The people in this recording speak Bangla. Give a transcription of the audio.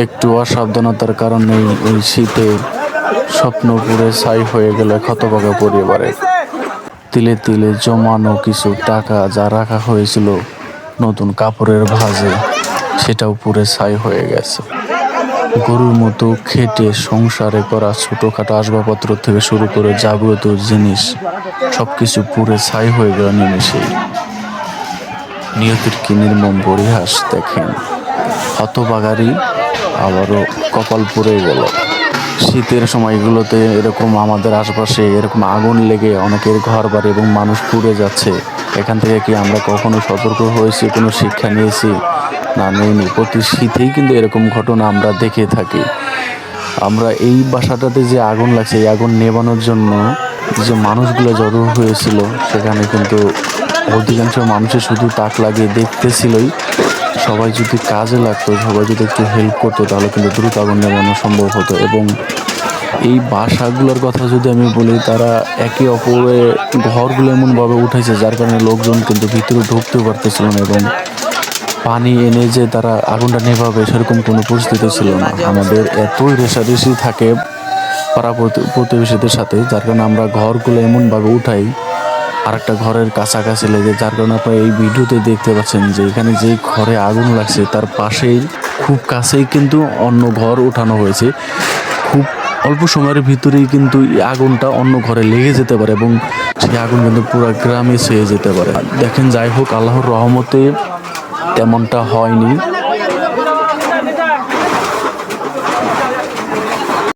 একটু অসাবধানতার কারণে এই শীতে স্বপ্ন পুরে ছাই হয়ে গেল ক্ষতভাগা পরিবারে। তিলে তিলে জমানো কিছু টাকা যা রাখা হয়েছিল নতুন কাপড়ের ভাঁজে, সেটাও পুরে ছাই হয়ে গেছে। গরুর মতো খেটে সংসারে করা ছোটখাটো আসবাবপত্র থেকে শুরু করে যাবতীয় জিনিস সবকিছু পুরে ছাই হয়ে গেল নিমেষেই। নিয়তির কি নির্মম পরিহাস দেখেন। হতবাগারি আবারও কপাল পুড়ে গেল। শীতের সময়গুলোতে এরকম আমাদের আশেপাশে এরকম আগুন লেগে অনেকের ঘর বাড়ি এবং মানুষ পুড়ে যাচ্ছে। এখান থেকে কি আমরা কখনো সতর্ক হয়েছি, কোনো শিক্ষা নিয়েছি? না, নেইনি। প্রতি শীতেই কিন্তু এরকম ঘটনা আমরা দেখে থাকি। আমরা এই বাসাটাতে যে আগুন লাগছে, এই আগুন নেভানোর জন্য যে মানুষগুলো জড়ো হয়েছিল, সেখানে কিন্তু অধিকাংশ মানুষের শুধু তাক লাগিয়ে দেখতেছিলই। সবাই যদি কাজে লাগতো, সবাই যদি একটু হেল্প করতো, তাহলে কিন্তু দ্রুত আগুন নেভানো সম্ভব হতো। এবং এই বাসাগুলোর কথা যদি আমি বলি, তারা একে অপরের ঘরগুলো এমনভাবে উঠেছে যার কারণে লোকজন কিন্তু ভিতরে ঢুকতেও পারতেছিল না, এবং পানি এনে যে তারা আগুনটা নেভাবে সেরকম কোনো পরিস্থিতি ছিল না। আমাদের এতই রেষারেষি থাকে পাড়া প্রতিবেশীদের সাথে, যার কারণে আমরা ঘরগুলো এমনভাবে উঠাই আর একটা ঘরের কাছাকাছি লেগে, যার কারণে আপনারা এই ভিডিওতে দেখতে পাচ্ছেন যে এখানে যে ঘরে আগুন লাগছে তার পাশেই খুব কাছেই কিন্তু অন্য ঘর উঠানো হয়েছে। খুব অল্প সময়ের ভিতরেই কিন্তু এই আগুনটা অন্য ঘরে লেগে যেতে পারে এবং সেই আগুন কিন্তু পুরো গ্রামে ছড়িয়ে যেতে পারে। দেখেন, যাই হোক, আল্লাহর রহমতে তেমনটা হয়নি।